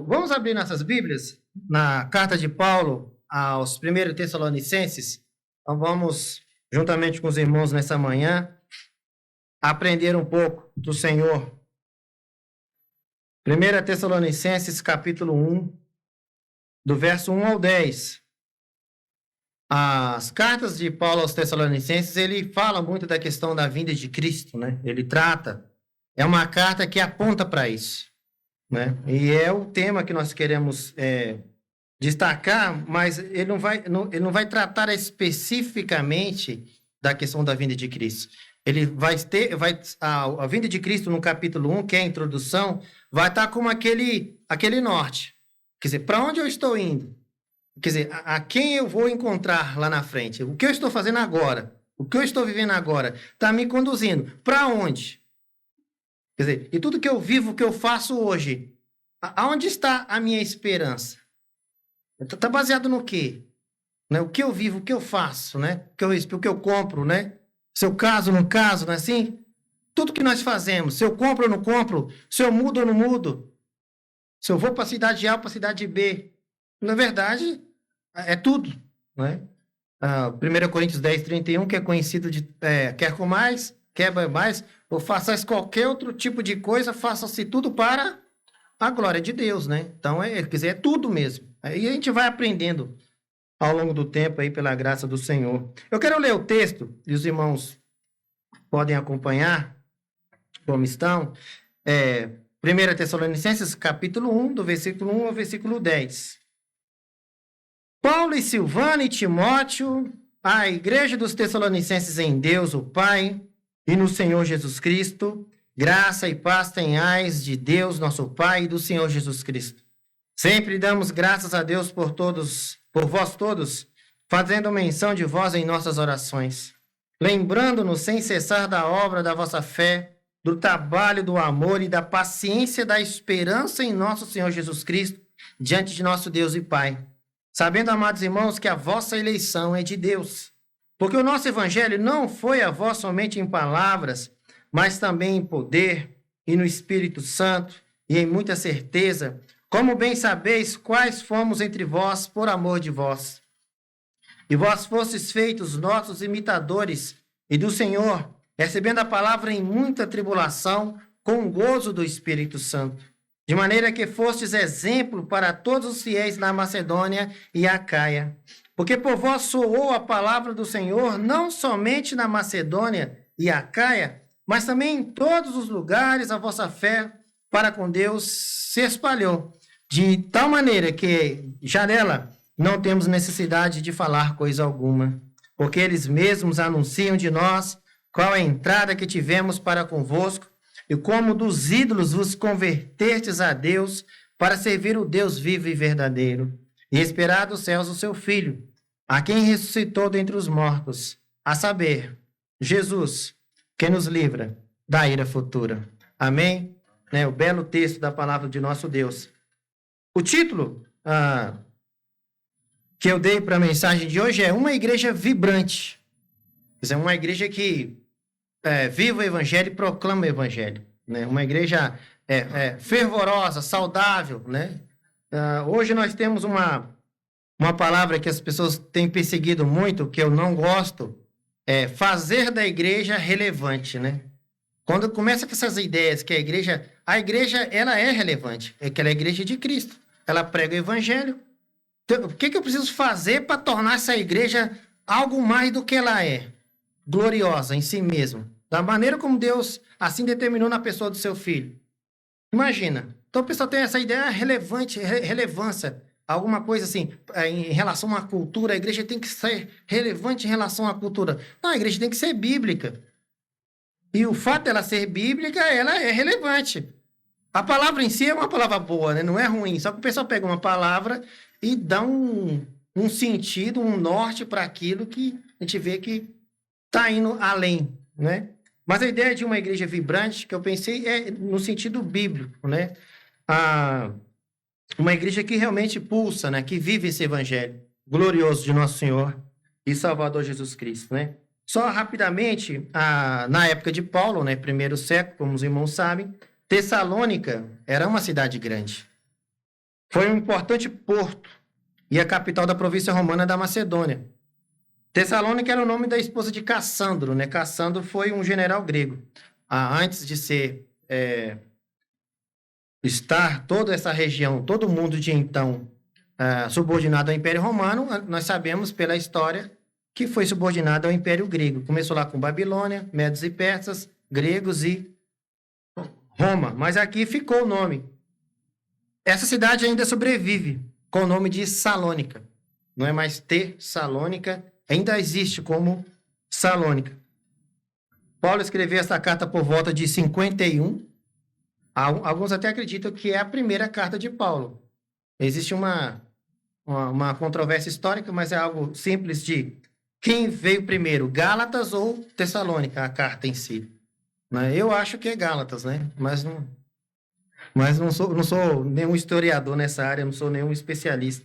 Vamos abrir nossas Bíblias na carta de Paulo aos 1 Tessalonicenses. Então vamos, juntamente com os irmãos nessa manhã, aprender um pouco do Senhor. 1 Tessalonicenses, capítulo 1, do verso 1 ao 10. As cartas de Paulo aos Tessalonicenses, ele fala muito da questão da vinda de Cristo, né? Ele trata, é uma carta que aponta para isso, né? E é o tema que nós queremos destacar, mas ele não vai tratar especificamente da questão da vinda de Cristo. Ele a vinda de Cristo no capítulo 1, que é a introdução, vai estar como aquele norte. Quer dizer, para onde eu estou indo? Quer dizer, a quem eu vou encontrar lá na frente? O que eu estou fazendo agora? O que eu estou vivendo agora? Está me conduzindo para onde? Quer dizer, e tudo que eu vivo, o que eu faço hoje, aonde está a minha esperança? Está baseado no quê? Né? O que eu vivo, o que eu faço, né? O que eu compro, né? Se eu caso ou não caso, não é assim? Tudo que nós fazemos, se eu compro ou não compro, se eu mudo ou não mudo, se eu vou para a cidade A ou para a cidade B, na verdade, é tudo, né? 1 Coríntios 10, 31, que é conhecido de quer com mais, quer mais, ou façais qualquer outro tipo de coisa, faça-se tudo para a glória de Deus, né? Então, quer dizer, é tudo mesmo. Aí a gente vai aprendendo ao longo do tempo aí pela graça do Senhor. Eu quero ler o texto, e os irmãos podem acompanhar como estão. 1 Tessalonicenses, capítulo 1, do versículo 1 ao versículo 10. Paulo e Silvano e Timóteo, a igreja dos Tessalonicenses em Deus, o Pai, e no Senhor Jesus Cristo, graça e paz tenhais de Deus, nosso Pai, e do Senhor Jesus Cristo. Sempre damos graças a Deus por vós todos, fazendo menção de vós em nossas orações, lembrando-nos sem cessar da obra da vossa fé, do trabalho, do amor e da paciência da esperança em nosso Senhor Jesus Cristo, diante de nosso Deus e Pai. Sabendo, amados irmãos, que a vossa eleição é de Deus. Porque o nosso evangelho não foi a vós somente em palavras, mas também em poder e no Espírito Santo e em muita certeza, como bem sabeis quais fomos entre vós por amor de vós. E vós fostes feitos nossos imitadores e do Senhor, recebendo a palavra em muita tribulação, com gozo do Espírito Santo. De maneira que fostes exemplo para todos os fiéis na Macedônia e Acaia. Porque por vós soou a palavra do Senhor, não somente na Macedônia e Acaia, mas também em todos os lugares a vossa fé para com Deus se espalhou. De tal maneira que já nela não temos necessidade de falar coisa alguma. Porque eles mesmos anunciam de nós qual é a entrada que tivemos para convosco, e como dos ídolos vos convertestes a Deus para servir o Deus vivo e verdadeiro, e esperar dos céus o seu Filho, a quem ressuscitou dentre os mortos, a saber, Jesus, que nos livra da ira futura. Amém? O belo texto da palavra de nosso Deus. O título que eu dei para a mensagem de hoje é Uma Igreja Vibrante. Quer dizer, uma igreja que viva o evangelho e proclama o evangelho, né? Uma igreja fervorosa, saudável, né? Hoje nós temos uma palavra que as pessoas têm perseguido muito, que eu não gosto, fazer da igreja relevante, né? Quando começa com essas ideias que a igreja ela é relevante, que ela é a igreja de Cristo, ela prega o evangelho. Então, o que eu preciso fazer para tornar essa igreja algo mais do que ela é? Gloriosa em si mesma, da maneira como Deus assim determinou na pessoa do seu Filho. Imagina. Então o pessoal tem essa ideia relevância, alguma coisa assim, em relação à cultura, a igreja tem que ser relevante em relação à cultura. Não, a igreja tem que ser bíblica. E o fato dela ser bíblica, ela é relevante. A palavra em si é uma palavra boa, né? Não é ruim, só que o pessoal pega uma palavra e dá um sentido, um norte para aquilo que a gente vê que está indo além, né? Mas a ideia de uma igreja vibrante, que eu pensei, é no sentido bíblico, né? Uma igreja que realmente pulsa, né? Que vive esse evangelho glorioso de nosso Senhor e Salvador Jesus Cristo, né? Só rapidamente, na época de Paulo, né? Primeiro século, como os irmãos sabem, Tessalônica era uma cidade grande. Foi um importante porto e a capital da província romana da Macedônia. Tessalônica era o nome da esposa de Cassandro, né? Cassandro foi um general grego. Antes de estar toda essa região, todo o mundo de então subordinado ao Império Romano, nós sabemos pela história que foi subordinado ao Império Grego. Começou lá com Babilônia, Medos e Persas, gregos e Roma. Mas aqui ficou o nome. Essa cidade ainda sobrevive com o nome de Salônica. Não é mais Tessalônica, ainda existe como Salônica. Paulo escreveu essa carta por volta de 51. Alguns até acreditam que é a primeira carta de Paulo. Existe uma controvérsia histórica, mas é algo simples de quem veio primeiro, Gálatas ou Tessalônica, a carta em si. Eu acho que é Gálatas, né? Mas não sou nenhum historiador nessa área, não sou nenhum especialista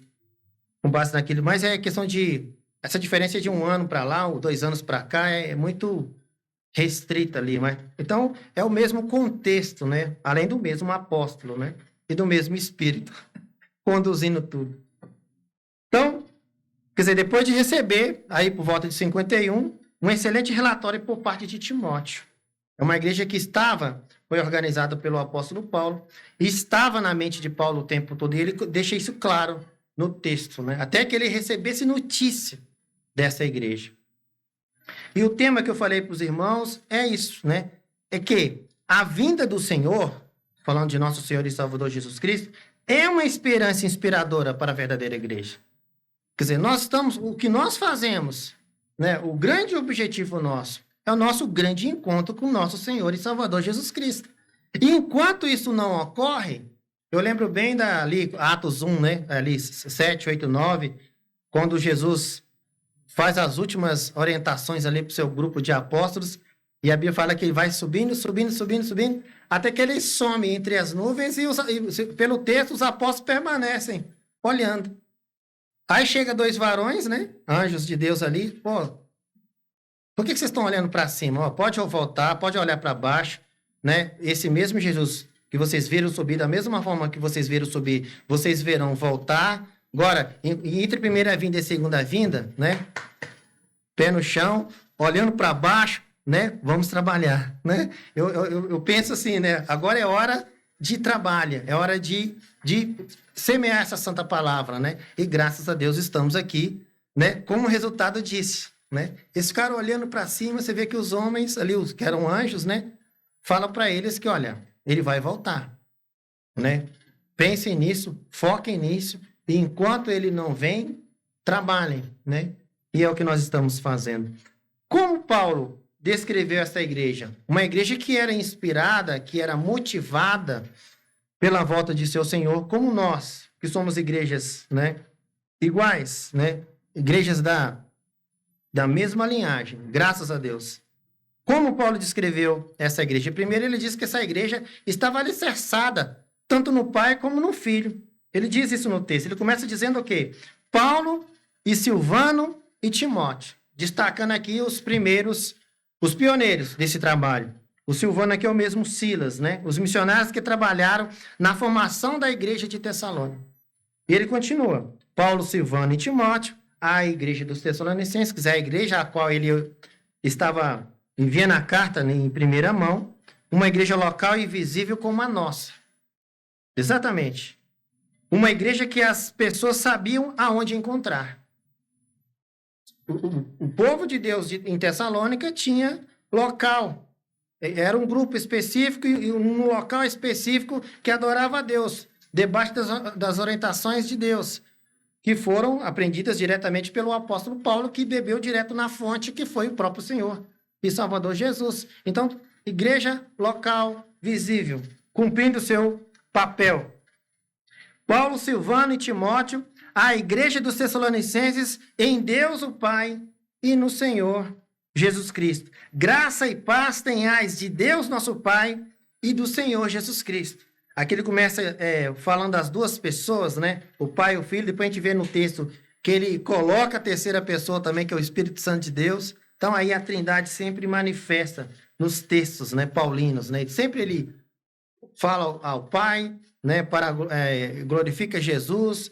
com base naquilo. Mas é questão de... Essa diferença de 1 ano para lá, ou 2 anos para cá, é muito restrita ali. Então, é o mesmo contexto, né? Além do mesmo apóstolo, né? E do mesmo Espírito, conduzindo tudo. Então, quer dizer, depois de receber, aí por volta de 51, um excelente relatório por parte de Timóteo. É uma igreja que foi organizada pelo apóstolo Paulo, e estava na mente de Paulo o tempo todo, e ele deixa isso claro no texto, né? Até que ele recebesse notícia dessa igreja. E o tema que eu falei para os irmãos é isso, né? É que a vinda do Senhor, falando de nosso Senhor e Salvador Jesus Cristo, é uma esperança inspiradora para a verdadeira igreja. Quer dizer, o que nós fazemos, né? O grande objetivo nosso é o nosso grande encontro com nosso Senhor e Salvador Jesus Cristo. E enquanto isso não ocorre, eu lembro bem ali, Atos 1, né? Ali 7, 8, 9, quando Jesus faz as últimas orientações ali para o seu grupo de apóstolos, e a Bíblia fala que ele vai subindo, até que ele some entre as nuvens e pelo texto, os apóstolos permanecem olhando. Aí chega 2 varões, né? Anjos de Deus ali. Pô, por que vocês estão olhando para cima? Pode voltar, pode olhar para baixo, né? Esse mesmo Jesus que vocês viram subir, da mesma forma que vocês viram subir, vocês verão voltar. Agora, entre primeira vinda e segunda vinda, né? Pé no chão, olhando para baixo, né? Vamos trabalhar, né? Eu penso assim, né? Agora é hora de trabalho, é hora de semear essa santa palavra, né? E graças a Deus estamos aqui, né? Como resultado disso, né? Esse cara olhando para cima, você vê que os homens ali, os que eram anjos, né? Fala para eles que, olha, ele vai voltar, né? Pensem nisso, foquem nisso, e enquanto ele não vem, trabalhem, né? E é o que nós estamos fazendo. Como Paulo descreveu essa igreja? Uma igreja que era inspirada, que era motivada pela volta de seu Senhor, como nós, que somos igrejas, né, iguais, né, igrejas da mesma linhagem, graças a Deus. Como Paulo descreveu essa igreja? Primeiro, ele diz que essa igreja estava alicerçada, tanto no Pai como no Filho. Ele diz isso no texto. Ele começa dizendo o quê? Paulo e Silvano e Timóteo, destacando aqui os pioneiros desse trabalho. O Silvano aqui é o mesmo Silas, né? Os missionários que trabalharam na formação da igreja de Tessalônica. E ele continua. Paulo, Silvano e Timóteo, a igreja dos Tessalonicenses, que é a igreja a qual ele estava enviando a carta em primeira mão, uma igreja local e visível como a nossa. Exatamente. Uma igreja que as pessoas sabiam aonde encontrar. O povo de Deus em Tessalônica tinha local. Era um grupo específico e um local específico que adorava a Deus, debaixo das orientações de Deus, que foram aprendidas diretamente pelo apóstolo Paulo, que bebeu direto na fonte, que foi o próprio Senhor e Salvador Jesus. Então, igreja local, visível, cumprindo o seu papel. Paulo, Silvano e Timóteo, a igreja dos Tessalonicenses, em Deus o Pai e no Senhor Jesus Cristo. Graça e paz tenhais de Deus nosso Pai e do Senhor Jesus Cristo. Aqui ele começa falando das duas pessoas, né? O Pai e o Filho. Depois a gente vê no texto que ele coloca a terceira pessoa também, que é o Espírito Santo de Deus. Então aí a Trindade sempre manifesta nos textos, né, paulinos, né? Sempre ele fala ao Pai, né, glorifica Jesus,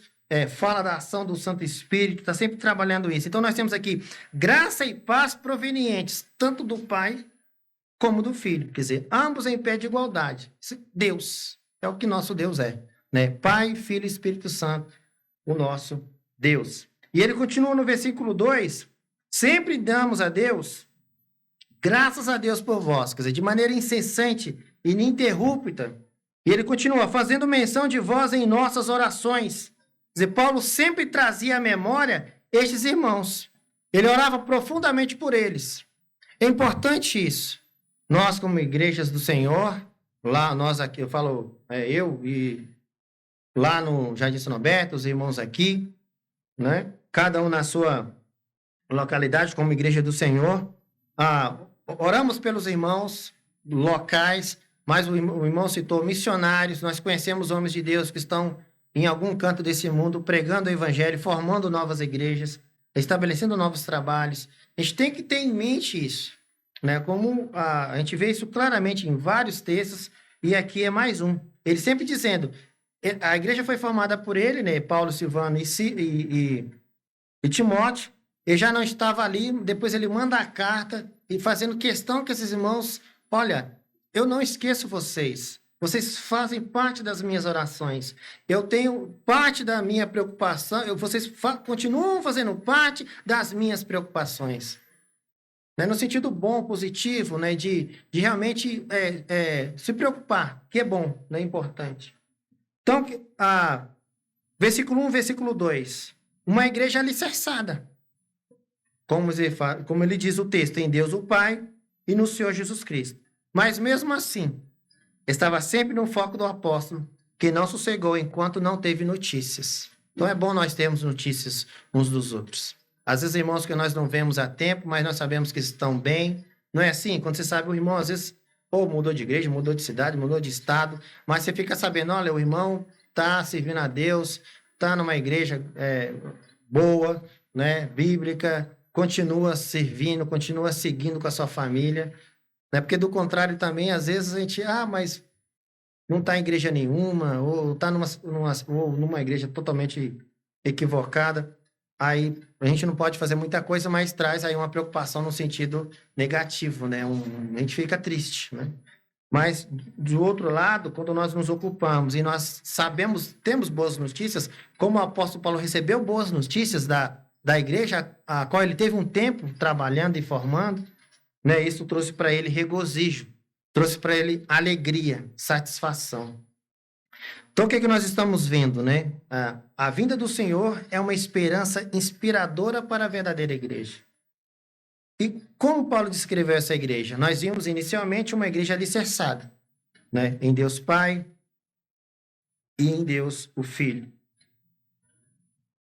fala da ação do Santo Espírito, está sempre trabalhando isso. Então, nós temos aqui graça e paz provenientes tanto do Pai como do Filho. Quer dizer, ambos em pé de igualdade. Deus é o que nosso Deus é, né? Pai, Filho e Espírito Santo, o nosso Deus. E ele continua no versículo 2, sempre damos a Deus, graças a Deus por vós, quer dizer, de maneira incessante e ininterrupta. E ele continua, fazendo menção de vós em nossas orações. Quer dizer, Paulo sempre trazia à memória estes irmãos. Ele orava profundamente por eles. É importante isso. Nós, como igrejas do Senhor, lá nós aqui, eu falo, eu e lá no Jardim São Roberto, os irmãos aqui, né? Cada um na sua localidade, como igreja do Senhor, oramos pelos irmãos locais, mas o irmão citou missionários, nós conhecemos homens de Deus que estão em algum canto desse mundo pregando o evangelho, formando novas igrejas, estabelecendo novos trabalhos. A gente tem que ter em mente isso, né? Como a gente vê isso claramente em vários textos, e aqui é mais um. Ele sempre dizendo, a igreja foi formada por ele, né? Paulo, Silvano e Timóteo. Ele já não estava ali, depois ele manda a carta e fazendo questão que esses irmãos, olha, eu não esqueço vocês. Vocês fazem parte das minhas orações. Eu tenho parte da minha preocupação. Vocês continuam fazendo parte das minhas preocupações. Né? No sentido bom, positivo, né? de realmente se preocupar, que é bom, né? Importante. Então, versículo 1, versículo 2. Uma igreja alicerçada. Como ele diz o texto, em Deus o Pai e no Senhor Jesus Cristo. Mas mesmo assim, estava sempre no foco do apóstolo, que não sossegou enquanto não teve notícias. Então é bom nós termos notícias uns dos outros. Às vezes, irmãos que nós não vemos há tempo, mas nós sabemos que estão bem. Não é assim? Quando você sabe, o irmão às vezes ou mudou de igreja, mudou de cidade, mudou de estado, mas você fica sabendo, olha, o irmão está servindo a Deus, está numa igreja boa, né, bíblica, continua servindo, continua seguindo com a sua família, né? Porque do contrário também, às vezes a gente, mas não está em igreja nenhuma, ou está numa igreja totalmente equivocada, aí a gente não pode fazer muita coisa, mas traz aí uma preocupação no sentido negativo, né? A gente fica triste, né? Mas, do outro lado, quando nós nos ocupamos e nós temos boas notícias, como o apóstolo Paulo recebeu boas notícias da igreja, a qual ele teve um tempo trabalhando e formando, né? Isso trouxe para ele regozijo, trouxe para ele alegria, satisfação. Então, o que nós estamos vendo, né? A vinda do Senhor é uma esperança inspiradora para a verdadeira igreja. E como Paulo descreveu essa igreja? Nós vimos inicialmente uma igreja alicerçada, né? Em Deus Pai e em Deus o Filho.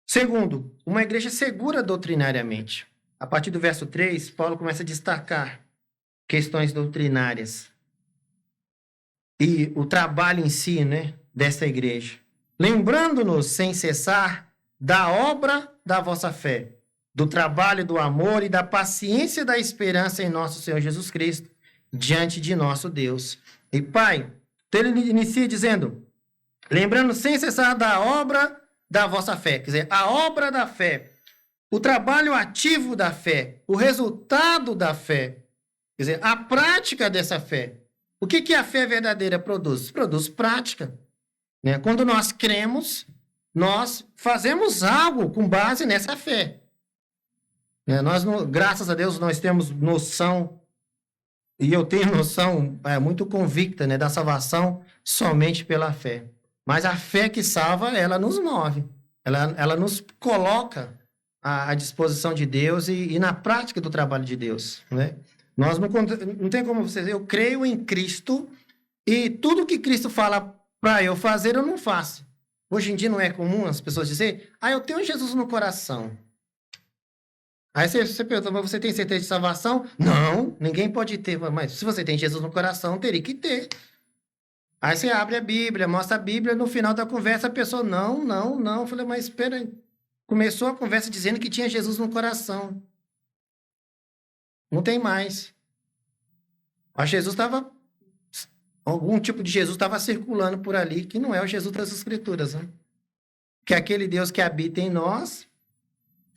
Segundo, uma igreja segura doutrinariamente. A partir do verso 3, Paulo começa a destacar questões doutrinárias e o trabalho em si, né, dessa igreja. Lembrando-nos sem cessar da obra da vossa fé, do trabalho, do amor e da paciência da esperança em nosso Senhor Jesus Cristo, diante de nosso Deus e Pai. Então ele inicia dizendo, lembrando sem cessar da obra da vossa fé, quer dizer, a obra da fé, o trabalho ativo da fé, o resultado da fé, quer dizer, a prática dessa fé. O que a fé verdadeira produz? Produz prática. Né? Quando nós cremos, nós fazemos algo com base nessa fé. Nós, graças a Deus, nós temos noção, e eu tenho noção muito convicta, né, da salvação somente pela fé. Mas a fé que salva, ela nos move, ela nos coloca à disposição de Deus e na prática do trabalho de Deus. Né? Nós não tem como você dizer, eu creio em Cristo e tudo que Cristo fala para eu fazer, eu não faço. Hoje em dia não é comum as pessoas dizerem, eu tenho Jesus no coração. Aí você pergunta, mas você tem certeza de salvação? Não, ninguém pode ter. Mas se você tem Jesus no coração, teria que ter. Aí você abre a Bíblia, mostra a Bíblia, no final da conversa a pessoa, não. Eu falei, mas espera aí. Começou a conversa dizendo que tinha Jesus no coração. Não tem mais. Mas Jesus estava algum tipo de Jesus estava circulando por ali, que não é o Jesus das Escrituras, né? Que aquele Deus que habita em nós,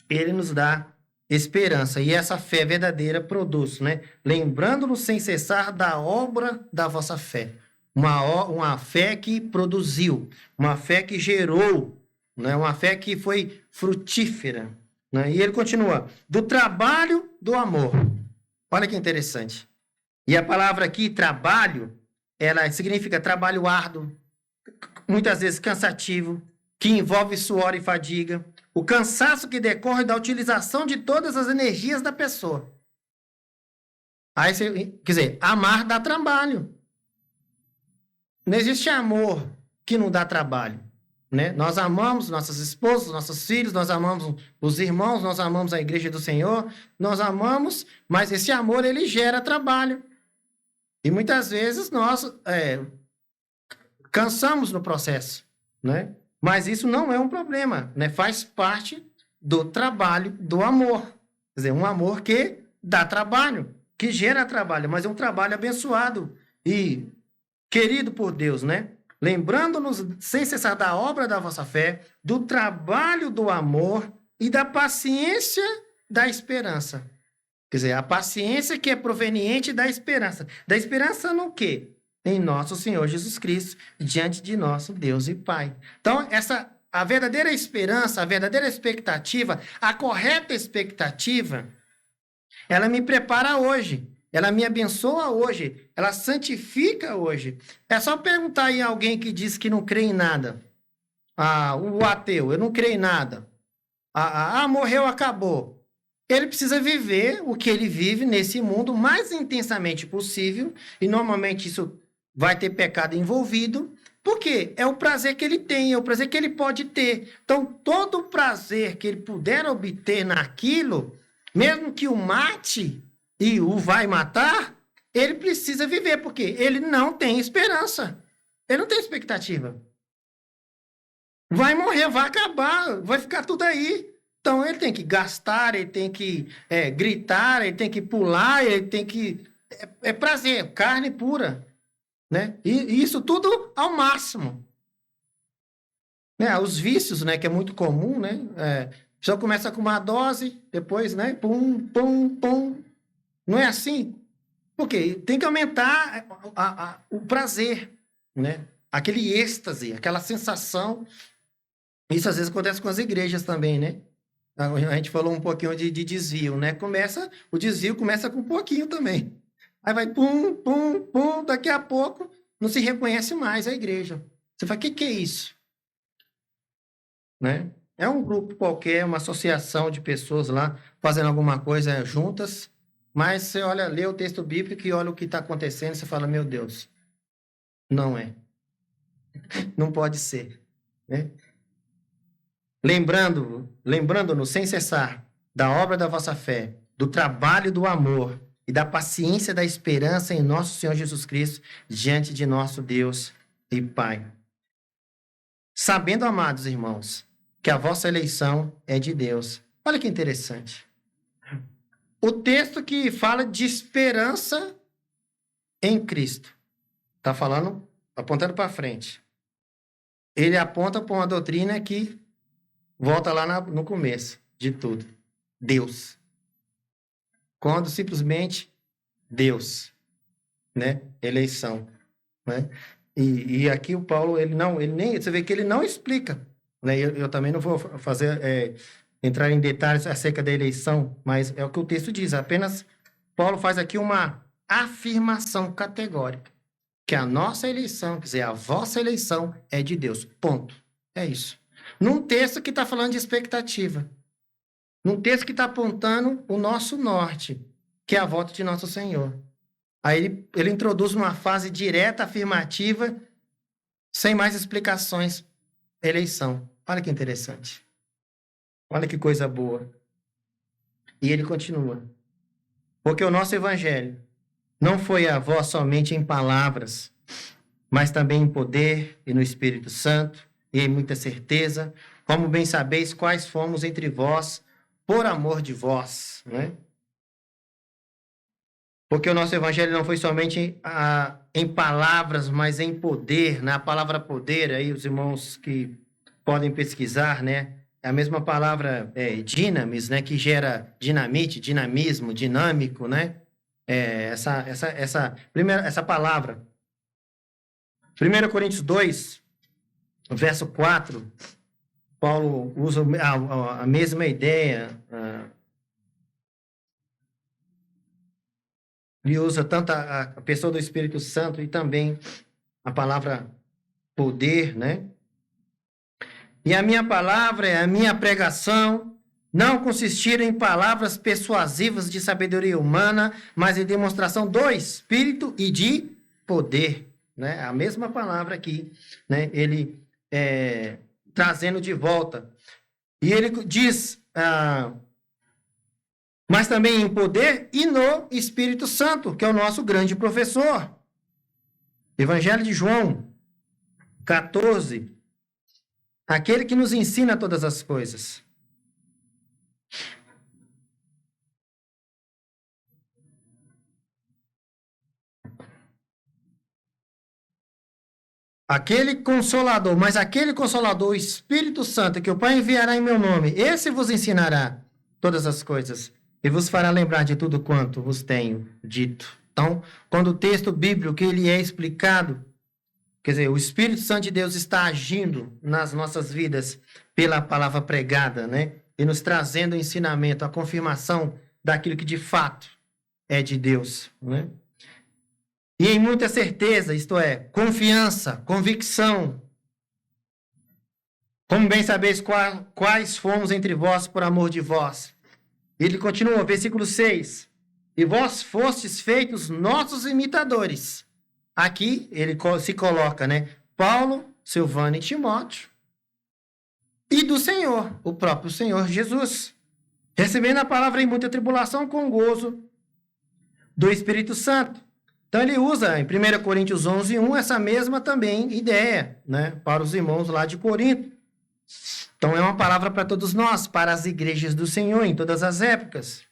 ele nos dá esperança. E essa fé verdadeira produz, né? Lembrando-nos sem cessar da obra da vossa fé. Uma fé que produziu, uma fé que gerou, né? Uma fé que foi frutífera. Né? E ele continua, do trabalho do amor. Olha que interessante. E a palavra aqui, trabalho, ela significa trabalho árduo, muitas vezes cansativo, que envolve suor e fadiga, o cansaço que decorre da utilização de todas as energias da pessoa. Aí quer dizer, amar dá trabalho. Não existe amor que não dá trabalho. Né? Nós amamos nossas esposas, nossos filhos, nós amamos os irmãos, nós amamos a igreja do Senhor, nós amamos, mas esse amor ele gera trabalho. E muitas vezes nós cansamos no processo, né? Mas isso não é um problema, né? Faz parte do trabalho do amor. Quer dizer, um amor que dá trabalho, que gera trabalho, mas é um trabalho abençoado e querido por Deus, né? Lembrando-nos sem cessar da obra da vossa fé, do trabalho do amor e da paciência da esperança. Quer dizer, a paciência que é proveniente da esperança. Da esperança no quê? Em nosso Senhor Jesus Cristo, diante de nosso Deus e Pai. Então, a verdadeira esperança, a verdadeira expectativa, a correta expectativa, ela me prepara hoje. Ela me abençoa hoje. Ela santifica hoje. É só perguntar aí a alguém que diz que não crê em nada. O ateu, eu não creio em nada. Morreu, acabou. Ele precisa viver o que ele vive nesse mundo o mais intensamente possível, e normalmente isso vai ter pecado envolvido, porque é o prazer que ele tem, é o prazer que ele pode ter. Então, todo o prazer que ele puder obter naquilo, mesmo que o mate e o vai matar, ele precisa viver, porque ele não tem esperança, ele não tem expectativa. Vai morrer, vai acabar, vai ficar tudo aí. Então, ele tem que gastar, ele tem que gritar, ele tem que pular, ele tem que... É prazer, carne pura. Né? E isso tudo ao máximo. Né? Os vícios, né, que é muito comum, né? A pessoa começa com uma dose, depois, né? Pum, pum, pum. Não é assim? Porque tem que aumentar o prazer, né? Aquele êxtase, aquela sensação. Isso às vezes acontece com as igrejas também, né? A gente falou um pouquinho de desvio, né? O desvio começa com um pouquinho também. Aí vai pum, pum, pum, daqui a pouco não se reconhece mais a igreja. Você fala, o que é isso? Né? É um grupo qualquer, uma associação de pessoas lá fazendo alguma coisa juntas, mas você olha, lê o texto bíblico e olha o que está acontecendo, você fala, meu Deus, não é. Não pode ser. Né? Lembrando-nos sem cessar da obra da vossa fé, do trabalho do amor e da paciência da esperança em nosso Senhor Jesus Cristo, diante de nosso Deus e Pai. Sabendo, amados irmãos, que a vossa eleição é de Deus. Olha que interessante. O texto que fala de esperança em Cristo. Está falando, apontando para frente. Ele aponta para uma doutrina que volta lá no começo de tudo. Deus. Quando simplesmente Deus, né? Eleição, né? E aqui o Paulo, você vê que ele não explica, né? Eu também não vou entrar em detalhes acerca da eleição, mas é o que o texto diz, apenas Paulo faz aqui uma afirmação categórica, que a nossa eleição, quer dizer, a vossa eleição é de Deus, ponto. É isso. Num texto que está falando de expectativa. Num texto que está apontando o nosso norte, que é a volta de nosso Senhor. Aí ele introduz uma fase direta, afirmativa, sem mais explicações. Eleição. Olha que interessante. Olha que coisa boa. E ele continua. Porque o nosso evangelho não foi a vós somente em palavras, mas também em poder e no Espírito Santo, e em muita certeza, como bem sabeis quais fomos entre vós, por amor de vós, né? Porque o nosso evangelho não foi somente em palavras, mas em poder, né? A palavra poder, aí os irmãos que podem pesquisar, né? É a mesma palavra dinamis, né? Que gera dinamite, dinamismo, dinâmico, né? Essa palavra. 1 Coríntios 2, verso 4, Paulo usa a mesma ideia. Ele usa tanto a pessoa do Espírito Santo e também a palavra poder, né? E a minha palavra, a minha pregação, não consistiram em palavras persuasivas de sabedoria humana, mas em demonstração do Espírito e de poder, né? A mesma palavra aqui, né? Ele trazendo de volta. E ele diz... mas também em poder e no Espírito Santo, que é o nosso grande professor. Evangelho de João 14. Aquele que nos ensina todas as coisas. Aquele Consolador, mas aquele Consolador, o Espírito Santo, que o Pai enviará em meu nome, esse vos ensinará todas as coisas e vos fará lembrar de tudo quanto vos tenho dito. Então, quando o texto bíblico ele é explicado, quer dizer, o Espírito Santo de Deus está agindo nas nossas vidas pela palavra pregada, né? E nos trazendo o ensinamento, a confirmação daquilo que de fato é de Deus, né? E em muita certeza, isto é, confiança, convicção. Como bem sabeis quais fomos entre vós por amor de vós. Ele continua, versículo 6. E vós fostes feitos nossos imitadores. Aqui ele se coloca, né? Paulo, Silvano e Timóteo. E do Senhor, o próprio Senhor Jesus. Recebendo a palavra em muita tribulação com gozo do Espírito Santo. Então ele usa em 1 Coríntios 11, 1, essa mesma também ideia, né? Para os irmãos lá de Corinto. Então é uma palavra para todos nós, para as igrejas do Senhor em todas as épocas.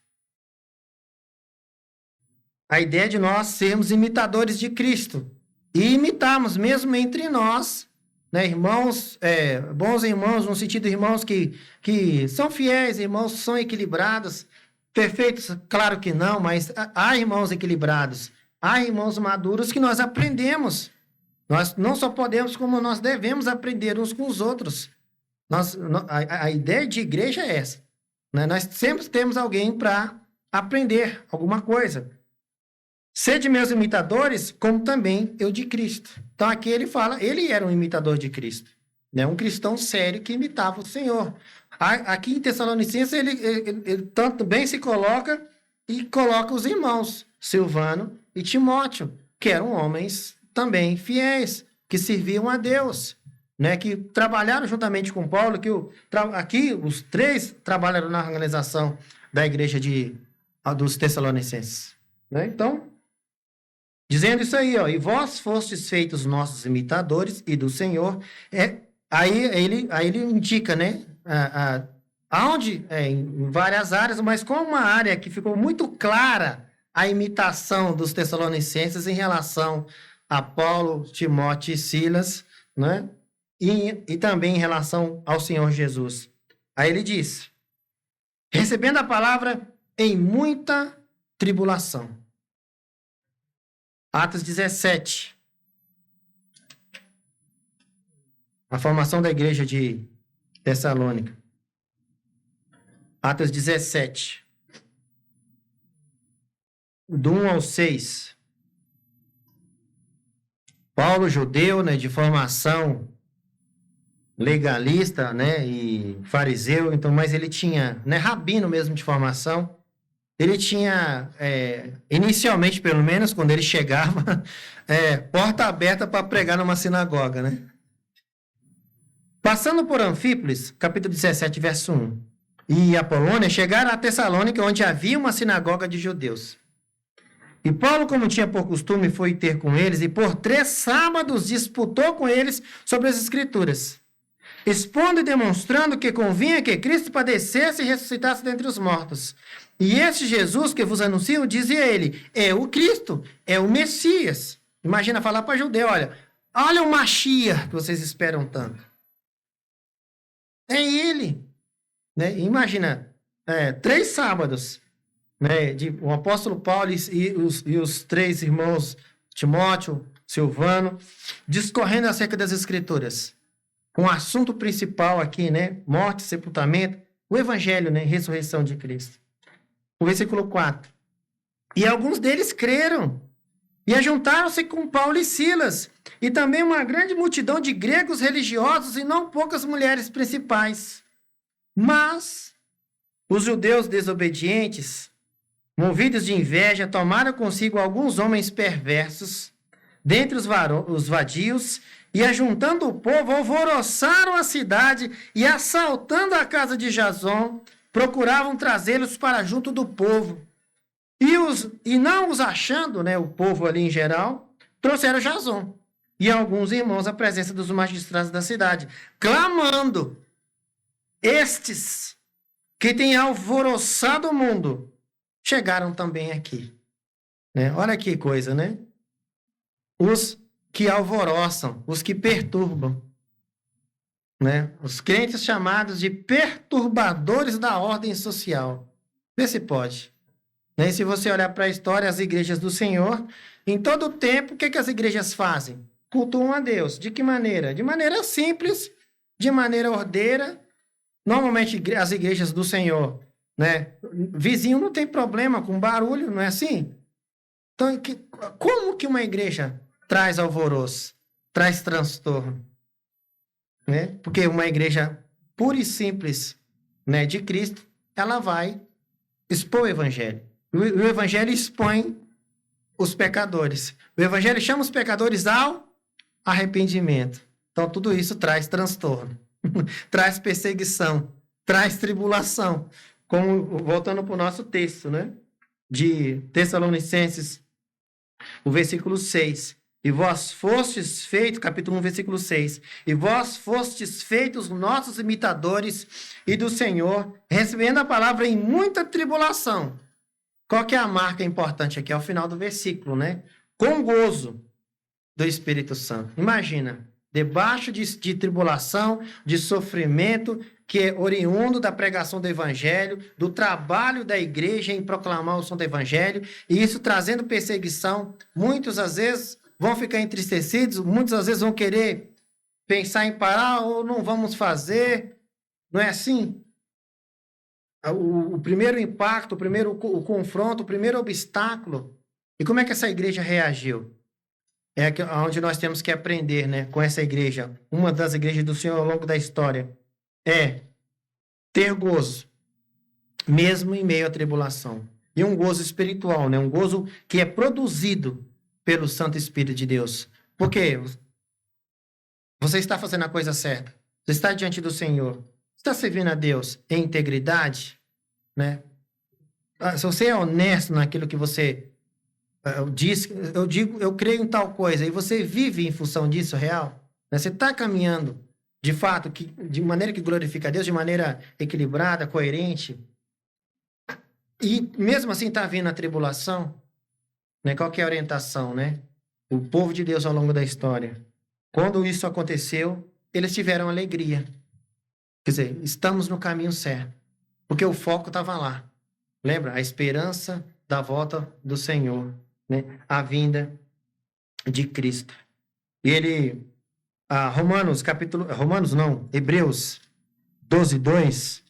A ideia de nós sermos imitadores de Cristo. E imitarmos mesmo entre nós, né, irmãos, bons irmãos, no sentido de irmãos que são fiéis, irmãos que são equilibrados, perfeitos, claro que não, mas há irmãos equilibrados, há irmãos maduros que nós aprendemos. Nós não só podemos, como nós devemos aprender uns com os outros. A ideia de igreja é essa, né? Nós sempre temos alguém para aprender alguma coisa. Sede meus imitadores, como também eu de Cristo. Então aqui ele fala, ele era um imitador de Cristo, né? Um cristão sério que imitava o Senhor. Aqui em Tessalonicenses ele tanto bem se coloca e coloca os irmãos, Silvano e Timóteo, que eram homens também fiéis, que serviam a Deus, né? Que trabalharam juntamente com Paulo, aqui os três trabalharam na organização da igreja dos Tessalonicenses, né? Então, dizendo isso aí, ó, e vós fostes feitos nossos imitadores e do Senhor, aí ele indica, né, aonde, em várias áreas, mas com uma área que ficou muito clara a imitação dos Tessalonicenses em relação a Paulo, Timóteo e Silas, né, e também em relação ao Senhor Jesus. Aí ele diz, recebendo a palavra em muita tribulação. Atos 17. A formação da igreja de Tessalônica. Atos 17. Do 1 ao 6. Paulo, judeu, né, de formação legalista, né, e fariseu, então, mas ele tinha, né, rabino mesmo de formação. Ele tinha, inicialmente, pelo menos, quando ele chegava, porta aberta para pregar numa sinagoga, né? Passando por Anfípolis, capítulo 17, verso 1, e Apolônia, chegaram a Tessalônica, onde havia uma sinagoga de judeus. E Paulo, como tinha por costume, foi ter com eles, e por 3 sábados disputou com eles sobre as Escrituras, expondo e demonstrando que convinha que Cristo padecesse e ressuscitasse dentre os mortos. E esse Jesus que vos anuncio, dizia ele, é o Cristo, é o Messias. Imagina falar para judeu, olha o Mashiach que vocês esperam tanto. É ele. Né? Imagina, 3 sábados, né, o apóstolo Paulo e os 3 irmãos, Timóteo, Silvano, discorrendo acerca das Escrituras. Com o assunto principal aqui, né? Morte, sepultamento, o Evangelho, né? Ressurreição de Cristo. O versículo 4. E alguns deles creram, e ajuntaram-se com Paulo e Silas, e também uma grande multidão de gregos religiosos e não poucas mulheres principais. Mas os judeus desobedientes, movidos de inveja, tomaram consigo alguns homens perversos, dentre os vadios, e ajuntando o povo, alvoroçaram a cidade e, assaltando a casa de Jason, procuravam trazê-los para junto do povo. E não os achando, né, o povo ali em geral, trouxeram Jason e alguns irmãos à presença dos magistrados da cidade, clamando: estes que têm alvoroçado o mundo chegaram também aqui. Olha que coisa, né? Os que alvoroçam, os que perturbam. Né? Os crentes chamados de perturbadores da ordem social. Vê se pode. E se você olhar para a história, as igrejas do Senhor, em todo o tempo, o que as igrejas fazem? Cultuam a Deus. De que maneira? De maneira simples, de maneira ordeira. Normalmente, as igrejas do Senhor, né? Vizinho não tem problema com barulho, não é assim? Então, como que uma igreja traz alvoroço, traz transtorno? Né? Porque uma igreja pura e simples, né, de Cristo, ela vai expor o Evangelho. O Evangelho expõe os pecadores. O Evangelho chama os pecadores ao arrependimento. Então, tudo isso traz transtorno, traz perseguição, traz tribulação. Como, voltando para o nosso texto, né? De Tessalonicenses, o versículo 6. E vós fostes feitos, capítulo 1, versículo 6. E vós fostes feitos nossos imitadores e do Senhor, recebendo a palavra em muita tribulação. Qual que é a marca importante aqui? É o final do versículo, né? Com gozo do Espírito Santo. Imagina, debaixo de tribulação, de sofrimento, que é oriundo da pregação do Evangelho, do trabalho da igreja em proclamar o som do Evangelho, e isso trazendo perseguição. Muitos, às vezes, vão ficar entristecidos, muitos, às vezes, vão querer pensar em parar ou não vamos fazer. Não é assim? O primeiro impacto, o confronto, o primeiro obstáculo. E como é que essa igreja reagiu? É onde nós temos que aprender, né, com essa igreja. Uma das igrejas do Senhor ao longo da história é ter gozo, mesmo em meio à tribulação. E um gozo espiritual, né? Um gozo que é produzido pelo Santo Espírito de Deus. Por quê? Você está fazendo a coisa certa. Você está diante do Senhor. Está servindo a Deus em integridade, né? Se você é honesto naquilo que você diz, eu creio em tal coisa, e você vive em função disso real, né? Você está caminhando, de fato, de maneira que glorifica a Deus, de maneira equilibrada, coerente, e mesmo assim está vindo a tribulação, né? Qual que é a orientação, né? O povo de Deus ao longo da história, quando isso aconteceu, eles tiveram alegria. Quer dizer, estamos no caminho certo, porque o foco estava lá. Lembra? A esperança da volta do Senhor, né? A vinda de Cristo. E ele, Hebreus 12:2,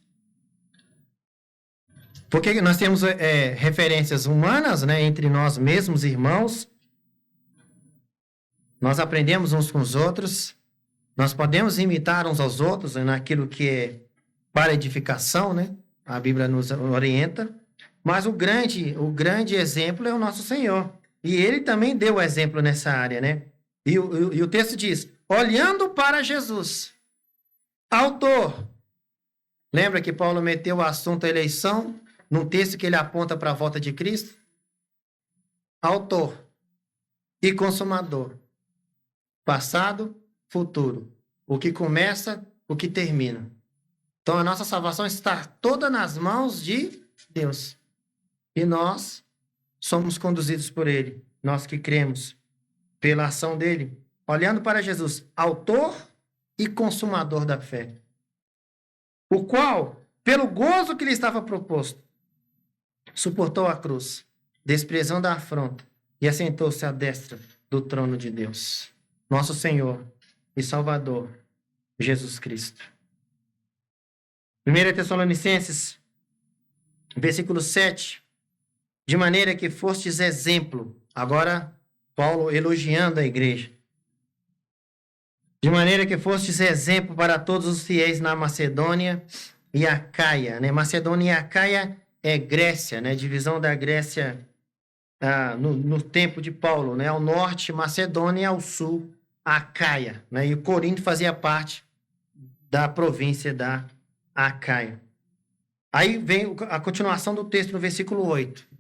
porque nós temos referências humanas, né, entre nós mesmos, irmãos. Nós aprendemos uns com os outros. Nós podemos imitar uns aos outros naquilo que é para edificação, né? A Bíblia nos orienta. Mas o grande exemplo é o nosso Senhor. E ele também deu o exemplo nessa área, né? E o texto diz, olhando para Jesus, autor. Lembra que Paulo meteu o assunto eleição num texto que ele aponta para a volta de Cristo? Autor e consumador. Passado, futuro. O que começa, o que termina. Então, a nossa salvação está toda nas mãos de Deus. E nós somos conduzidos por ele, nós que cremos pela ação dele, olhando para Jesus, autor e consumador da fé, o qual, pelo gozo que lhe estava proposto, suportou a cruz, desprezando a afronta, e assentou-se à destra do trono de Deus, nosso Senhor e Salvador, Jesus Cristo. 1 Tessalonicenses, versículo 7, de maneira que fostes exemplo. Agora, Paulo elogiando a igreja. De maneira que fostes exemplo para todos os fiéis na Macedônia e Acaia, né? Macedônia e Acaia é Grécia, né? Divisão da Grécia no tempo de Paulo, né? Ao norte, Macedônia, e ao sul, Acaia, né? E o Corinto fazia parte da província da Acaia. Aí vem a continuação do texto no versículo 8.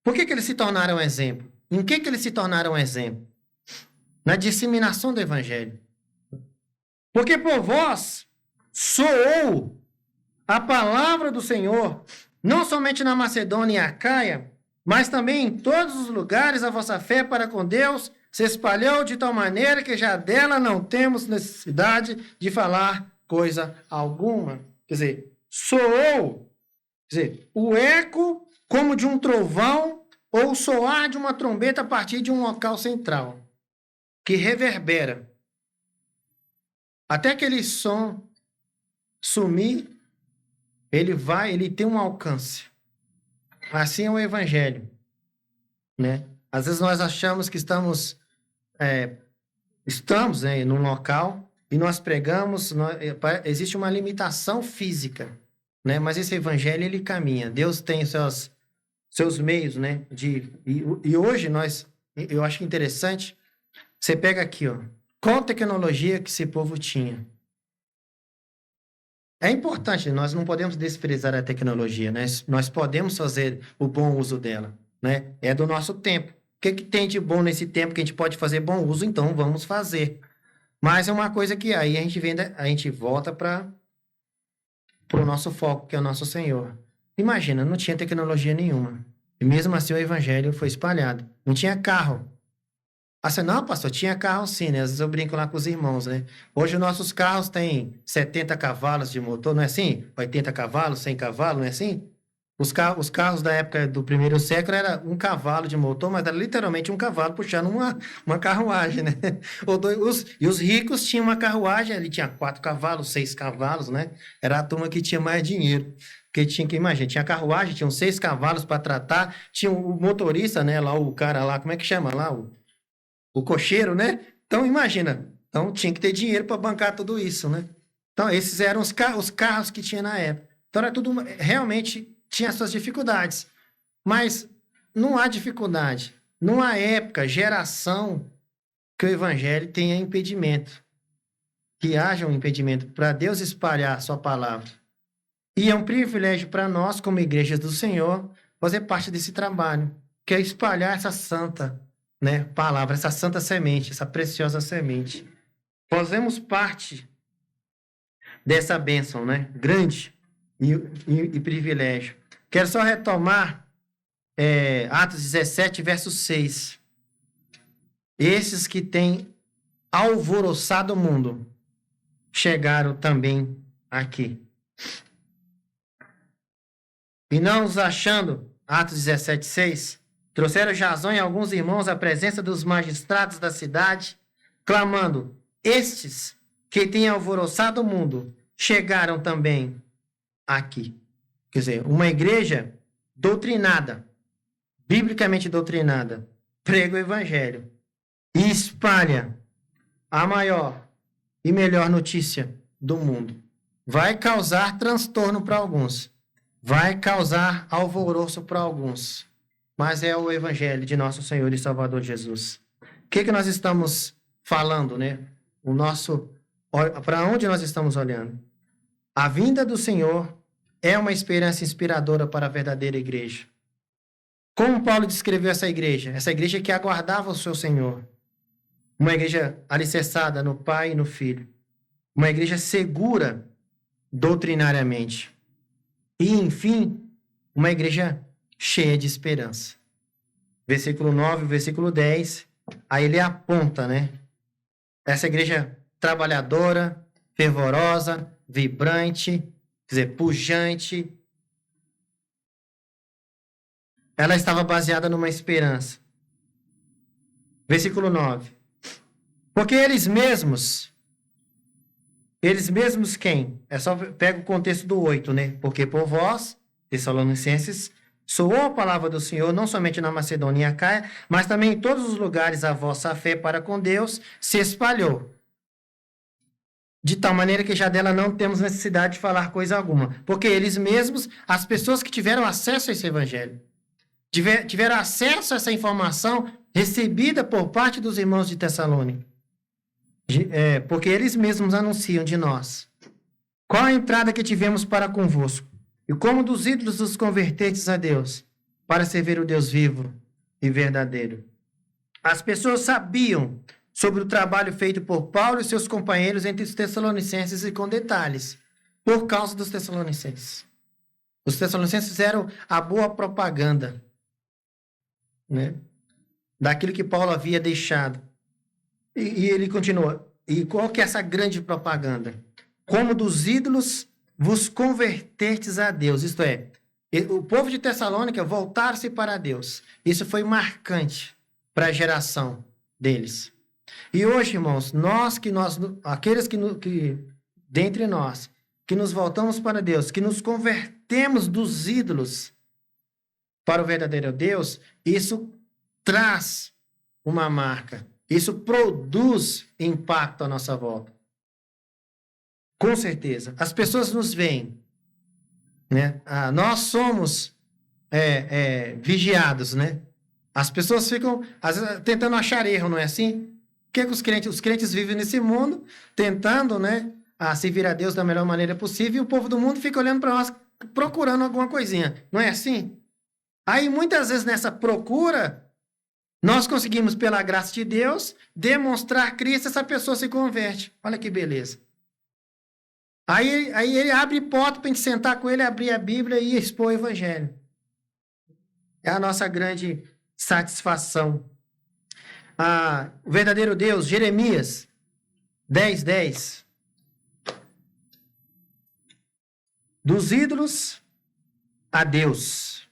Por que eles se tornaram exemplo? Em que eles se tornaram exemplo? Na disseminação do evangelho. Porque por vós soou a palavra do Senhor, não somente na Macedônia e Acaia, mas também em todos os lugares a vossa fé para com Deus se espalhou de tal maneira que já dela não temos necessidade de falar coisa alguma. Quer dizer, soou, quer dizer, o eco como de um trovão ou o soar de uma trombeta a partir de um local central, que reverbera. Até aquele som sumir, ele tem um alcance. Assim é o evangelho, né? Às vezes nós achamos que estamos num local e nós pregamos, existe uma limitação física, né? Mas esse evangelho, ele caminha. Deus tem seus meios, né? E hoje eu acho interessante, você pega aqui, ó, qual tecnologia que esse povo tinha. É importante, nós não podemos desprezar a tecnologia, né? Nós podemos fazer o bom uso dela, né? É do nosso tempo. O que tem de bom nesse tempo que a gente pode fazer bom uso, então vamos fazer. Mas é uma coisa que aí a gente volta para o nosso foco, que é o nosso Senhor. Imagina, não tinha tecnologia nenhuma. E mesmo assim o evangelho foi espalhado. Não tinha carro. Assim, não, pastor, tinha carro sim, né? Às vezes eu brinco lá com os irmãos, né? Hoje nossos carros têm 70 cavalos de motor, não é assim? 80 cavalos, 100 cavalos, não é assim? Os carros da época do primeiro século era um cavalo de motor, mas era literalmente um cavalo puxando uma carruagem, né? E os ricos tinham uma carruagem, ele tinha 4 cavalos, 6 cavalos, né? Era a turma que tinha mais dinheiro. Porque tinha que, imagina, tinha carruagem, tinham 6 cavalos para tratar, tinha o motorista, né? Lá o cara lá, como é que chama lá? O cocheiro, né? Então, imagina. Então, tinha que ter dinheiro para bancar tudo isso, né? Então, esses eram os carros que tinha na época. Então, era tudo... Realmente, tinha suas dificuldades. Mas não há dificuldade. Não há época, geração, que o evangelho tenha impedimento. Que haja um impedimento para Deus espalhar a sua palavra. E é um privilégio para nós, como igrejas do Senhor, fazer parte desse trabalho, que é espalhar essa santa, né, palavra, essa santa semente, essa preciosa semente. Fazemos parte dessa bênção, né, grande e privilégio. Quero só retomar Atos 17, verso 6. Esses que têm alvoroçado o mundo chegaram também aqui. E não os achando, Atos 17, 6, trouxeram Jasão e alguns irmãos à presença dos magistrados da cidade, clamando: estes que têm alvoroçado o mundo chegaram também aqui. Quer dizer, uma igreja doutrinada, biblicamente doutrinada, prega o evangelho e espalha a maior e melhor notícia do mundo. Vai causar transtorno para alguns, vai causar alvoroço para alguns, mas é o evangelho de nosso Senhor e Salvador Jesus. O que nós estamos falando, né? Para onde nós estamos olhando? A vinda do Senhor é uma esperança inspiradora para a verdadeira igreja. Como Paulo descreveu essa igreja? Essa igreja que aguardava o seu Senhor. Uma igreja alicerçada no Pai e no Filho. Uma igreja segura doutrinariamente. E, enfim, uma igreja cheia de esperança. Versículo 9, versículo 10, aí ele aponta, né? Essa igreja trabalhadora, fervorosa, vibrante, quer dizer, pujante, ela estava baseada numa esperança. Versículo 9. Porque eles mesmos quem? É só pega o contexto do 8, né? Porque por vós, Tessalonicenses, soou a palavra do Senhor, não somente na Macedônia e Acaia, mas também em todos os lugares a vossa fé para com Deus se espalhou. De tal maneira que já dela não temos necessidade de falar coisa alguma. Porque eles mesmos, as pessoas que tiveram acesso a esse evangelho, tiveram acesso a essa informação recebida por parte dos irmãos de Tessalônica. Porque eles mesmos anunciam de nós. Qual a entrada que tivemos para convosco? E como dos ídolos os convertestes a Deus, para servir o Deus vivo e verdadeiro. As pessoas sabiam sobre o trabalho feito por Paulo e seus companheiros entre os Tessalonicenses e com detalhes, por causa dos Tessalonicenses. Os Tessalonicenses fizeram a boa propaganda, né, daquilo que Paulo havia deixado. E ele continua. E qual que é essa grande propaganda? Como dos ídolos vos convertestes a Deus. Isto é, o povo de Tessalônica voltar-se para Deus. Isso foi marcante para a geração deles. E hoje, irmãos, aqueles que dentre nós, que nos voltamos para Deus, que nos convertemos dos ídolos para o verdadeiro Deus, isso traz uma marca. Isso produz impacto à nossa volta. Com certeza. As pessoas nos veem, né? Nós somos vigiados, né? As pessoas ficam às vezes, tentando achar erro, não é assim? O que os crentes vivem nesse mundo, tentando, né, servir a Deus da melhor maneira possível, e o povo do mundo fica olhando para nós, procurando alguma coisinha. Não é assim? Aí, muitas vezes, nessa procura, nós conseguimos, pela graça de Deus, demonstrar Cristo, essa pessoa se converte. Olha que beleza. Aí ele abre porta para a gente sentar com ele, abrir a Bíblia e expor o Evangelho. É a nossa grande satisfação. O verdadeiro Deus, Jeremias 10:10. Dos ídolos a Deus.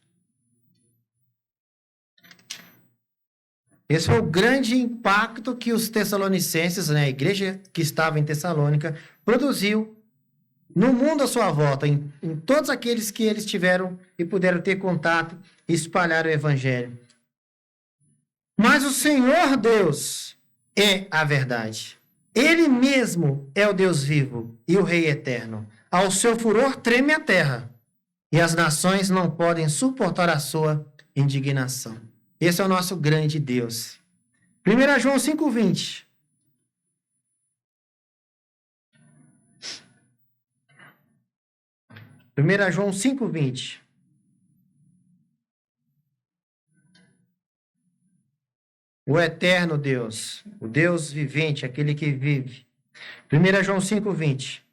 Esse foi o grande impacto que os tessalonicenses, né, a igreja que estava em Tessalônica, produziu no mundo à sua volta, em todos aqueles que eles tiveram e puderam ter contato e espalhar o evangelho. Mas o Senhor Deus é a verdade. Ele mesmo é o Deus vivo e o Rei eterno. Ao seu furor treme a terra, e as nações não podem suportar a sua indignação. Esse é o nosso grande Deus. 1 João 5:20. João 5:20. O eterno Deus, o Deus vivente, aquele que vive. 1 João 5:20.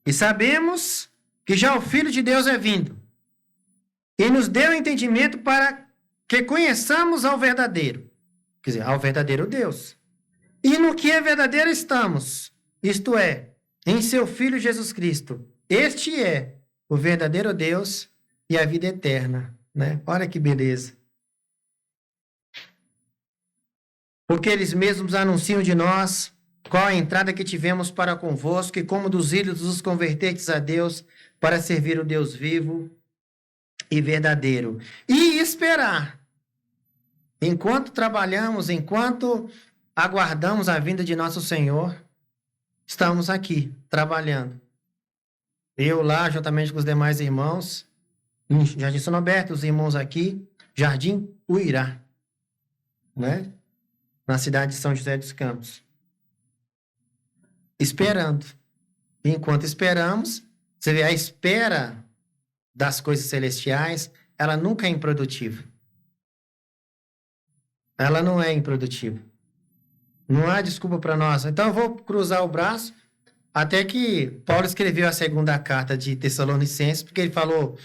E sabemos que já o Filho de Deus é vindo, e nos deu entendimento para que conheçamos ao verdadeiro, quer dizer, ao verdadeiro Deus. E no que é verdadeiro estamos, isto é, em seu Filho Jesus Cristo. Este é o verdadeiro Deus e a vida eterna, né? Olha que beleza. Porque eles mesmos anunciam de nós qual a entrada que tivemos para convosco, e como dos ídolos os convertestes a Deus, para servir o Deus vivo e verdadeiro. E esperar. Enquanto trabalhamos, enquanto aguardamos a vinda de nosso Senhor, estamos aqui, trabalhando. Eu lá, juntamente com os demais irmãos, em Jardim São Alberto, os irmãos aqui, Jardim Uirá, né? Na cidade de São José dos Campos. Esperando. E enquanto esperamos, você vê, a espera das coisas celestiais, ela nunca é improdutiva. Ela não é improdutiva. Não há desculpa para nós. Então eu vou cruzar o braço até que Paulo escreveu a segunda carta de Tessalonicenses, porque ele falou,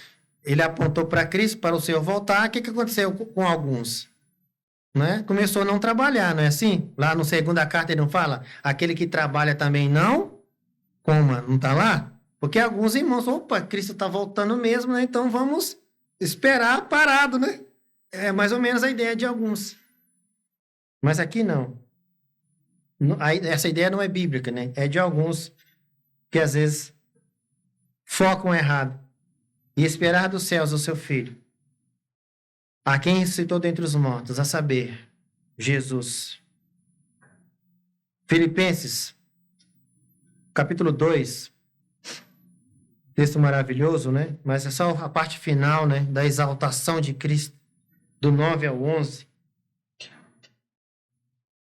ele apontou para Cristo, para o Senhor voltar. O que aconteceu com alguns? Né? Começou a não trabalhar, não é assim? Lá no segunda carta ele não fala, aquele que trabalha também não coma, não está lá? Porque alguns irmãos, opa, Cristo está voltando mesmo, né? Então vamos esperar parado, né? É mais ou menos a ideia de alguns. Mas aqui não. Essa ideia não é bíblica, né? É de alguns que às vezes focam errado. E esperar dos céus o seu filho, a quem ressuscitou dentre os mortos, a saber, Jesus. Filipenses, capítulo 2, texto maravilhoso, né? Mas é só a parte final, né? Da exaltação de Cristo, do 9 ao 11.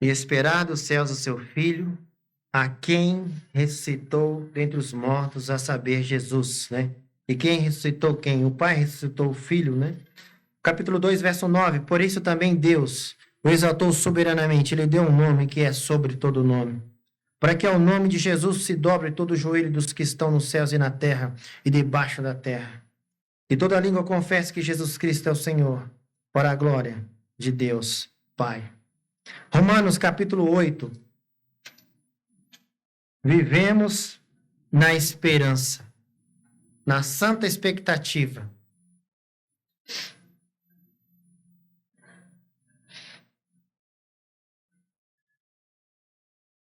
E esperar dos céus o seu Filho, a quem ressuscitou dentre os mortos, a saber, Jesus, né? E quem ressuscitou quem? O Pai ressuscitou o Filho, né? Capítulo 2, verso 9. Por isso também Deus o exaltou soberanamente. Ele deu um nome que é sobre todo nome, para que ao nome de Jesus se dobre todo o joelho dos que estão nos céus e na terra e debaixo da terra. E toda língua confesse que Jesus Cristo é o Senhor, para a glória de Deus Pai. Romanos, capítulo 8. Vivemos na esperança, na santa expectativa.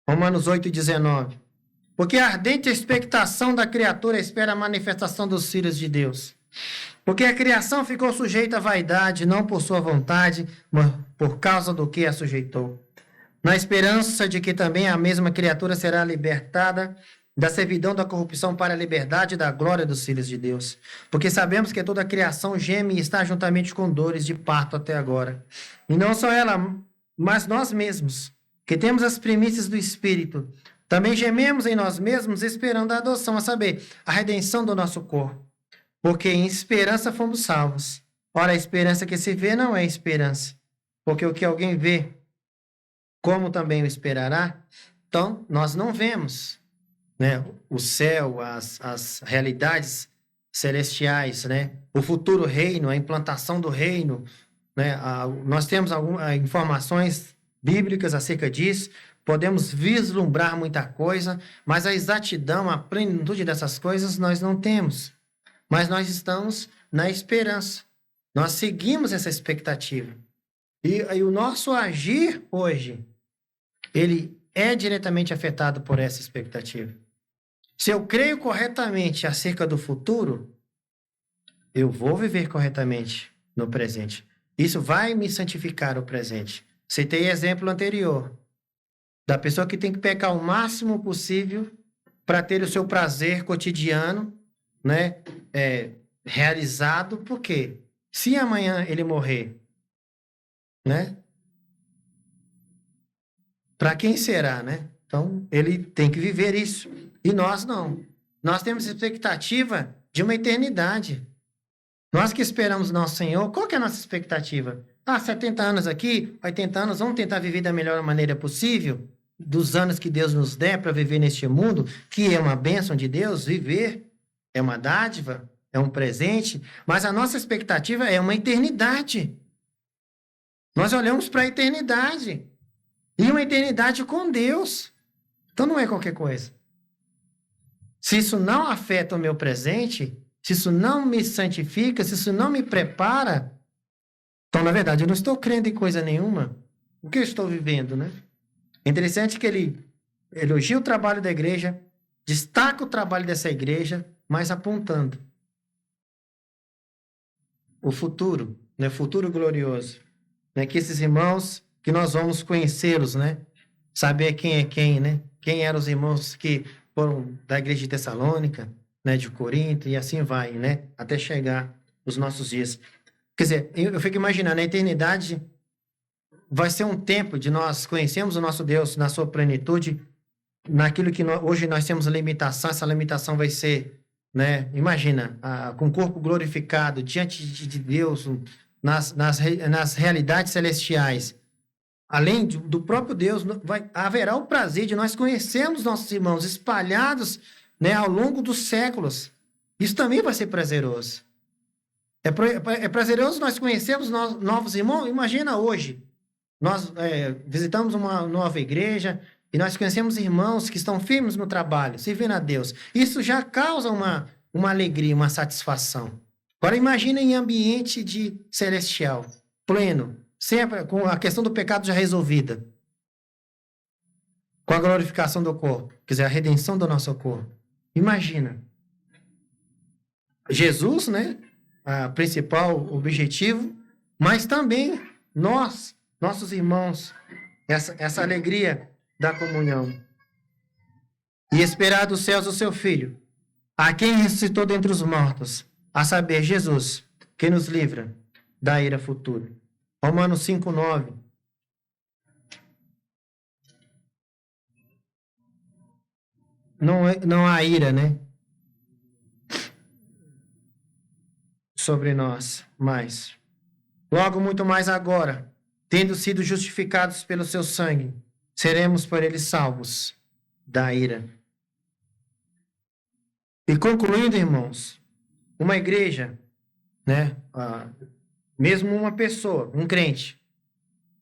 Romanos 8:19. Porque a ardente expectação da criatura espera a manifestação dos filhos de Deus. Porque a criação ficou sujeita à vaidade, não por sua vontade, mas por causa do que a sujeitou. Na esperança de que também a mesma criatura será libertada da servidão da corrupção para a liberdade da glória dos filhos de Deus. Porque sabemos que toda a criação geme e está juntamente com dores de parto até agora. E não só ela, mas nós mesmos, que temos as primícias do Espírito, também gememos em nós mesmos esperando a adoção, a saber, a redenção do nosso corpo. Porque em esperança fomos salvos. Ora, a esperança que se vê não é esperança. Porque o que alguém vê, como também o esperará? Então, nós não vemos, né, o céu, as realidades celestiais, né, o futuro reino, a implantação do reino, né, nós temos algumas informações bíblicas acerca disso, podemos vislumbrar muita coisa, mas a exatidão, a plenitude dessas coisas nós não temos. Mas nós estamos na esperança. Nós seguimos essa expectativa. E o nosso agir hoje, ele é diretamente afetado por essa expectativa. Se eu creio corretamente acerca do futuro, eu vou viver corretamente no presente. Isso vai me santificar o presente. Citei exemplo anterior da pessoa que tem que pecar o máximo possível para ter o seu prazer cotidiano, né, realizado. Por quê? Se amanhã ele morrer, né? Para quem será, né? Então, ele tem que viver isso. E nós não. Nós temos expectativa de uma eternidade. Nós que esperamos nosso Senhor, qual que é a nossa expectativa? 70 anos aqui, 80 anos, vamos tentar viver da melhor maneira possível, dos anos que Deus nos der para viver neste mundo, que é uma bênção de Deus, viver é uma dádiva, é um presente, mas a nossa expectativa é uma eternidade. Nós olhamos para a eternidade. E uma eternidade com Deus. Então não é qualquer coisa. Se isso não afeta o meu presente, se isso não me santifica, se isso não me prepara, então, na verdade, eu não estou crendo em coisa nenhuma. O que eu estou vivendo, né? É interessante que ele elogia o trabalho da igreja, destaca o trabalho dessa igreja, mas apontando o futuro, né? Futuro glorioso. Né? Que esses irmãos, que nós vamos conhecê-los, né? Saber quem é quem, né? Quem eram os irmãos que foram da igreja de Tessalônica, né? De Corinto, e assim vai, né? Até chegar os nossos dias. Quer dizer, eu fico imaginando, a eternidade vai ser um tempo de nós conhecermos o nosso Deus na sua plenitude, naquilo que hoje nós temos limitação, essa limitação vai ser, né? Imagina, com o corpo glorificado, diante de Deus, nas realidades celestiais. Além do próprio Deus, haverá o prazer de nós conhecermos nossos irmãos espalhados, né, ao longo dos séculos. Isso também vai ser prazeroso. É prazeroso nós conhecermos novos irmãos. Imagina hoje, nós visitamos uma nova igreja e nós conhecemos irmãos que estão firmes no trabalho, servindo a Deus. Isso já causa uma alegria, uma satisfação. Agora imagina em ambiente de celestial, pleno, sempre com a questão do pecado já resolvida, com a glorificação do corpo, quer dizer, a redenção do nosso corpo. Imagina. Jesus, né? A principal objetivo, mas também nós, nossos irmãos, essa alegria da comunhão. E esperar dos céus o seu Filho, a quem ressuscitou dentre os mortos, a saber, Jesus, que nos livra da ira futura. Romanos 5:9. Não há ira, né? Sobre nós, mas logo muito mais agora, tendo sido justificados pelo seu sangue, seremos por ele salvos da ira. E concluindo, irmãos, uma igreja, né, mesmo uma pessoa, um crente,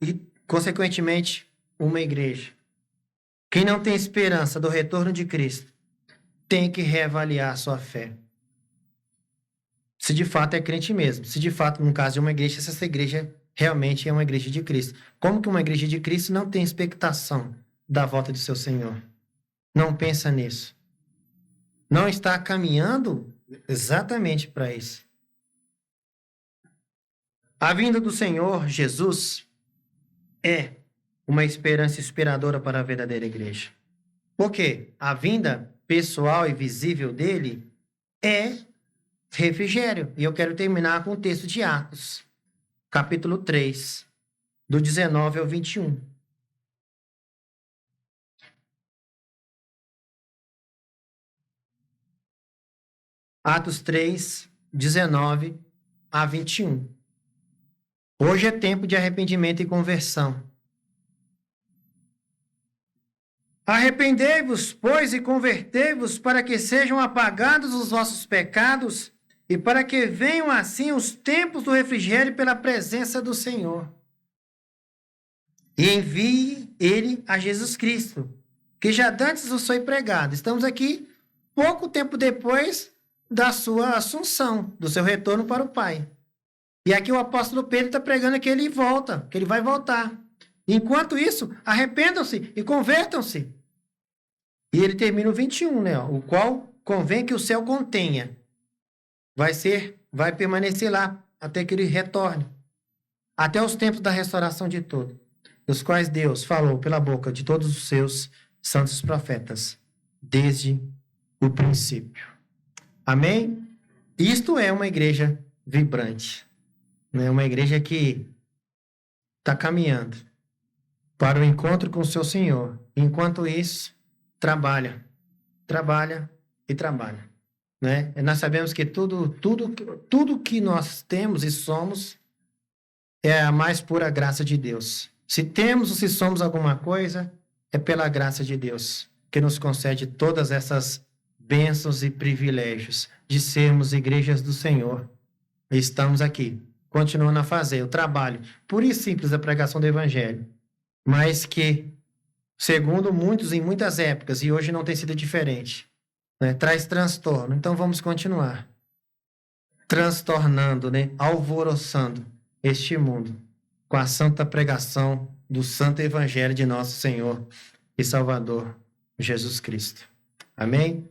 e consequentemente uma igreja, quem não tem esperança do retorno de Cristo, tem que reavaliar a sua fé. Se de fato é crente mesmo. Se de fato, no caso de uma igreja, se essa igreja realmente é uma igreja de Cristo. Como que uma igreja de Cristo não tem expectação da volta de seu Senhor? Não pensa nisso. Não está caminhando exatamente para isso. A vinda do Senhor Jesus é uma esperança inspiradora para a verdadeira igreja. Por quê? A vinda pessoal e visível dele é refrigério. E eu quero terminar com o texto de Atos, capítulo 3, do 19 ao 21. Atos 3, 19 a 21. Hoje é tempo de arrependimento e conversão. Arrependei-vos, pois, e convertei-vos, para que sejam apagados os vossos pecados e para que venham assim os tempos do refrigério pela presença do Senhor. E envie ele a Jesus Cristo, que já dantes vos foi pregado. Estamos aqui pouco tempo depois da sua assunção, do seu retorno para o Pai. E aqui o apóstolo Pedro está pregando que ele volta, que ele vai voltar. Enquanto isso, arrependam-se e convertam-se. E ele termina o 21, né? O qual convém que o céu contenha. Vai permanecer lá até que ele retorne. Até os tempos da restauração de tudo, dos quais Deus falou pela boca de todos os seus santos profetas, desde o princípio. Amém? Isto é uma igreja vibrante. Né? Uma igreja que está caminhando para o encontro com o seu Senhor. Enquanto isso, trabalha e trabalha. Né? Nós sabemos que tudo que nós temos e somos é a mais pura graça de Deus. Se temos ou se somos alguma coisa, é pela graça de Deus que nos concede todas essas bênçãos e privilégios de sermos igrejas do Senhor. E estamos aqui, continuando a fazer o trabalho pura e simples da pregação do Evangelho, mas que, segundo muitos em muitas épocas, e hoje não tem sido diferente, né, traz transtorno. Então vamos continuar transtornando, né, alvoroçando este mundo com a santa pregação do santo Evangelho de nosso Senhor e Salvador Jesus Cristo. Amém?